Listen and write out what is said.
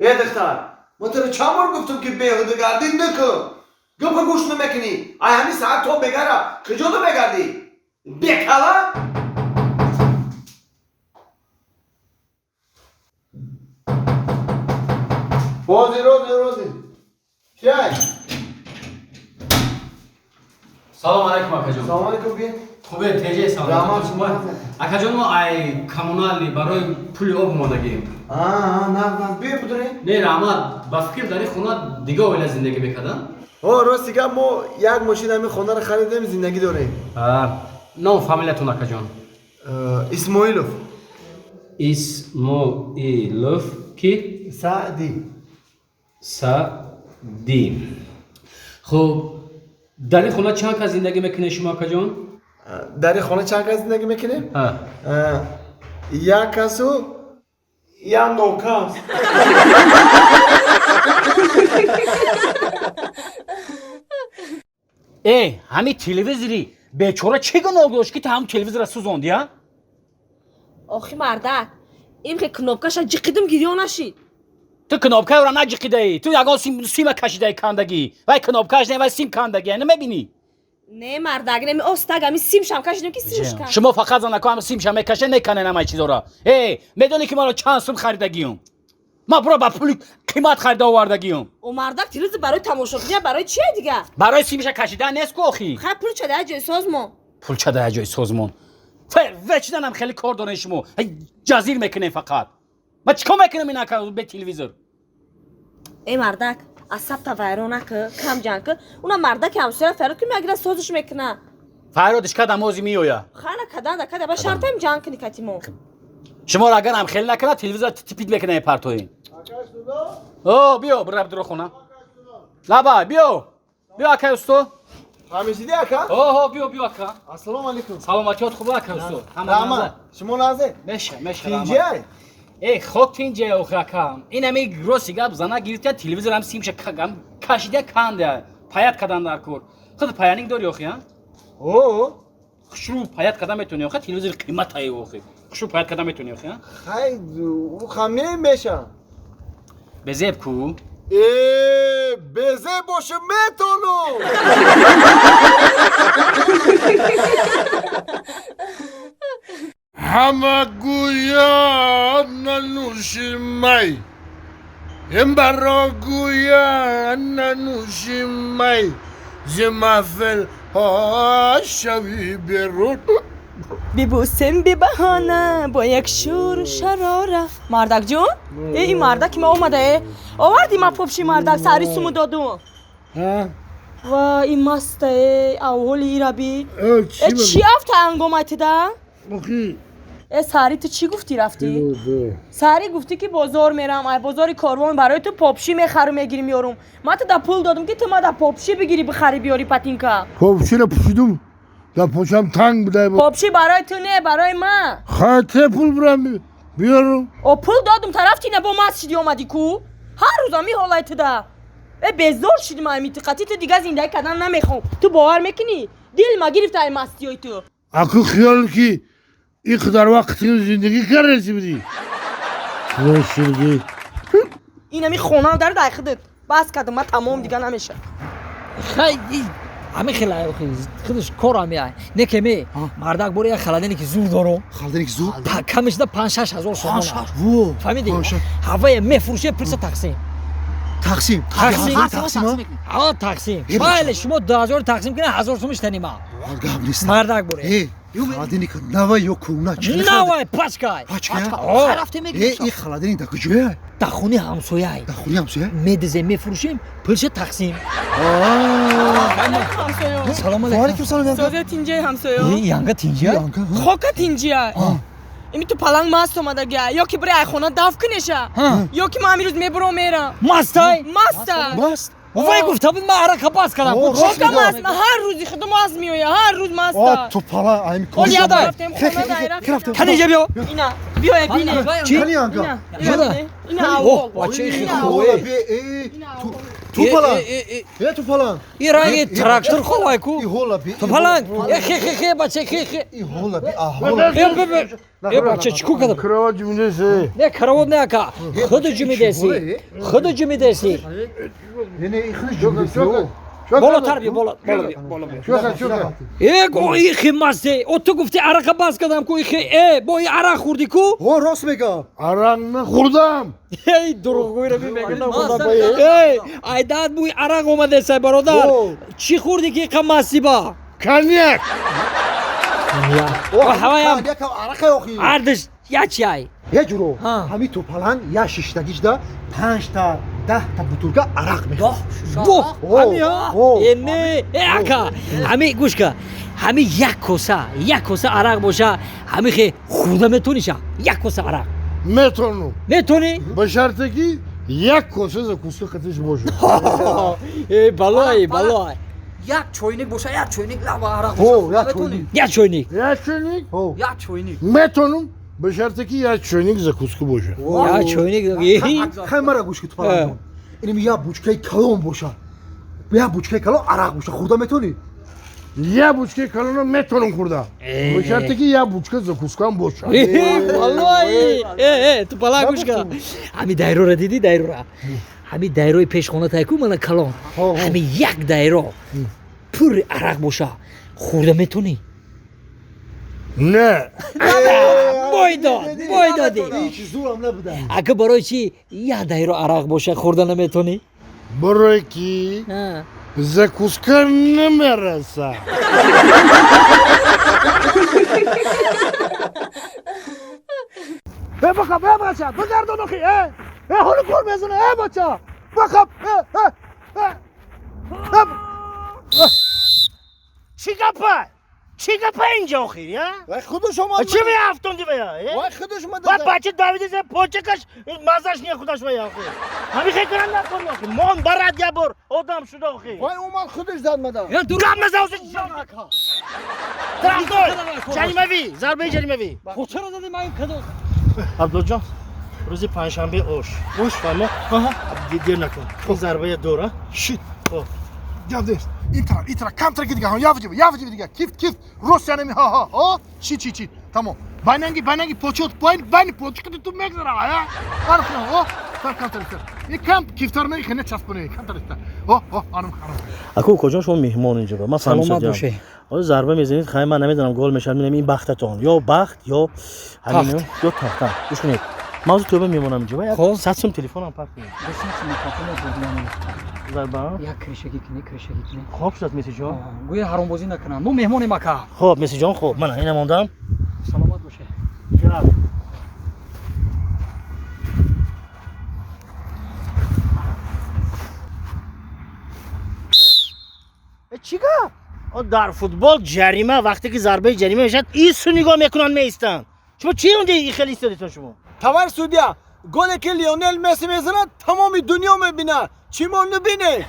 ای دختر من تو رو چند بار گفتم که بیهوده گردی نکن گپ گوش نمیکنی ای همین ساعت تو بگره کجا تو بگردی بیکلا روزی چای سلام علیکم آقا سلام علیکم بین خوبه تیجه سلام رحمت شما آقا جان ما ای کمونالی برای پول آب اومدگیم نه بیا بدونی نه رحمت با فکر داری خونه دیگه اویل زندگی بکردن راستی که ما یک ماشین همین خونه رو خریدیم زندگی داریم نام فامیلیتون آقا جان اسماعیلوف اسماعیلوف کی سعدی خب در این خونه چند کس زندگی میکنه شما آقا جان در این خانه چند کس زندگی میکنه؟ یک کس و یک نوکر همین تلویزیونی بیچاره چی گناه داشت که هم تلویزیون را سوزوندی ها؟ آخی مردک این که کنابکش جقیدم گیریو نشید تو کنابکه را نجقیده ای تو یگان سیم کشیده ای کندگی وای کنابکش نه وای سیم کندگی نمیبینی؟ نه مردک نمی استگ همی سیم شم کشیدم که سیمش کن شما فقط زنکو هم سیم شم کشه نکنه نمای چیزا را میدونی که ما را چند سوم خریدگیم ما برو با پول قیمت خریده آوردگیم او مردک تلویزیون برای تماشا کنی برای چیه دیگه برای سیمش کشیده نیست کو آخی خب پول چه ده جای سازمان پول چه ده جای سازمان وچدنم خیلی کار داره شما جزیر میکنه فقط ما چیکار میکنم اینا که به تلویزیون ای مردک عصب تا ویرونه که کم جان که اونا مردک همسایه فراد که میگیره سازش میکنه فرادش که دمازی میویا خانه کدان دکه با شرط هم جان کنی کتیمو شما را اگر هم خیلی نکنه تلویزیون تپید میکنه پرتوین بیا برو درو خونه لبا بیا اکا استو همیشیدی اکا؟ بیا اکا السلام علیکم سلامتیات خوبه اکا استو رحمت شما نازه؟ میشه تینجه خب تینجه اکا این همی گروسی گب زنه گیرید تلویزیون هم سیمش کشیده کنده پایت کدن در کور خود پایانینگ داری اخی ها؟ شروع پایت کدن میتونی اخی تلویزیون قیمت های اخی شروع پایت کدن میتونی اخی ها؟ خیلی او خمه میشه بزیب کو؟ بزه باشه میتونو همه گویان ننوشیمای این برا گویان ننوشیمای زمافل ها شوی بیرون بیبوسم بی بهانه با یک شور شراره مردک جون این مردک ما اومده آوردی ما پوپشی مردک سری سومو دادو و این مسته اولی ایرا بی چی افت انگومت ده؟ مخی ساری تو چی گفتی رفتی؟ ساری گفتی که بازار میرم ای بازاری کاروان برای تو پاپشی میخرم میگیری میارم من تو دا پول دادم که تو ما دا پاپشی بگیری بخری بیاری پاتینکا پاپشی را پوشیدم دا پوشم تنگ بوده پاپشی برای تو نه برای من خاطر پول برم بیارم او پول دادم طرفتی نه با مسجدی اومدی کو هر روز می حالت ده بزار شدی ما میتقاطی تو دیگه زندگی کردن نمیخوام تو باور میکنی دل ما گرفت ای مستی تو اکو خیال کی این قدر وقت زندگی کردی بدی شرگی اینا می خونه در داخلت بس کردم من تمام دیگه نمیشه خیلی همه خیلی خودش کار میای نه که می مردک برو یک خلدنی که زور دارم خالدنی که زود کمش ده 5-6 هزار سومن وو فهمیدی هوای میفروشه پرس تقسیم تقسیم تقسیم بله شما 2000 تقسیم کنه 1000 سومش تنیما قبل نیست مردک برو خالدنی که نوای یا کونا چه نوای پچکای این خالدنی دا کجایه دخونی همسایه دخولی همسایه میدزه میفروشیم پرس تقسیم سلام علیکم سوزه تینجه همسایه یانگا تینجا خوکا تینجه ایمی تو پلنگ مست اومده گه یا که برای خونه دف کنشه یا که ما همی روز میبرو میرم مستای مست وای گفته بود من عرق باز کردم خوکا مست من هر روزی خودم مست میویم هر روز مست تو پلا این اون یاد کوشش رفتیم خونه دایره کنی اینجا بیا اینا بیا یک اینه کنی آنگا اینا اوه بچه خیلی خوبه تو Tupalan. Ya tupalan. İrangi traktör kovay ku. İhola bir. Tu falan. He bache he. İhola bir. Ahola. He bache çiku kadar. Krava cümlesi. Ne karavod ne aka. Khudu cumi desi. Khudu cumi desi. Yine ihli cümlesi o. Bolo tarbi bolo. Şoka. Go ikhi mase. Otu gufti araka bas kadam ku ikhi. Boy ara khurdi ku. Ho ros mega. Aranını kurdam. Hey duru goyra bir megana kurda bay. Hey aydan bu ara goma dese barodar. Çi khurdi ki qamasi ba. Kanyak. Ya. O havaya Ya ka araka yok. ardish yaçay. Ya curo. Ha. Hami tupalan ya şiştagijda 5 ta 10 ta butulka arak mega. Bu. Hami ya. Enne aka. Hami guşka. Hami yak kosa arak boşa. Hami xe khurda metonişa. Yak kosa arak. Metonu. Ne toni? Başartı ki yak kosa za kustu katış boşu. Balay. Yak çoynik boşa yak çoynik la arak. Ho ya çoynik. Ya çoynik. Ya çönik. Ho. Yak çoynik. Metonum. Başartı ki ya çönik za kusku boşu. Ya çoynik. Kamera guş ki tupalan. İnim ya buçkay kalon boşa. Ya buçkay kalon arak boşa. Kurda metoni. Ya buçke kalona metonum kurda. Başartı ki ya buçka za kuskan boşu. Vallahi. Tu pala guşka. Hami dairora dedi dairora. Hami dairoy peshxona tayku mana kalon. Hami yak dairo. Pur arak boşa. Khurda metoni. Ne? Boydo de. Hiç zuram ne bida. Aka baroy chi ya dairo arak boşa khurda metoni. Baroy ki Ha. za kuskan ne merasa. Bakap baça. Bakardın oki. Honu görmezsin baça. Bakap. چی گپ اینجا آخی یا؟ Vay kudu şoma. چی می هفتم دی بیا؟ Vay kudu şoma. بعد بچه داویدی ز پوچه کش مازش نی خودش بیا آخی. همی خیلی کنن نکنی آخی. من برات یا بر آدم شد آخی. Vay umal kudu zanmadan. Ya dur. کام مزاوز جانکا. تراکتور. جریمه ضربه جریمه Koçara dedim ayın kadın. عبدالله جان روزی پنجشنبه اوش فهمه دیر نکن این ضربه دوره Shit. Gavdir. İntara. Kantra gidiyor. Yavcı gidiyor. Kift. Rusya mi ha. Shit. Tamam. Baynangi poçot. Bayni poçot tu megzara ya. Arfna o. Kantra. Bir kamp kiftarına ikine çaspını. Kantra. Anım. اکو کجا شما میهمان اینجا با ما سلامت باشه. آره ضربه میزنید خیلی من نمیدونم گل میشه میبینم این بختتون یا بخت یا همین یا تخت گوش کنید موضوع تو میمونم اینجا خب. یا ساتسم تلفنم پاک کنید ضربه Ya kreşe gitme. خوب شد میسی جان Goya harambozi nakanam. Bu mehmoni maka. خب میسی جان خوب من اینم موندم Salamat باشه. یا چیکار؟ در فوتبال جریمه وقتی که ضربه جریمه میشد این سو نگاه میکنن میستن شما چی اونجا خیلی استادیتون شما Tavar Sudya. Gol ki Lionel Messi mezana tamamı dünya mı bina? Çimonlu bine.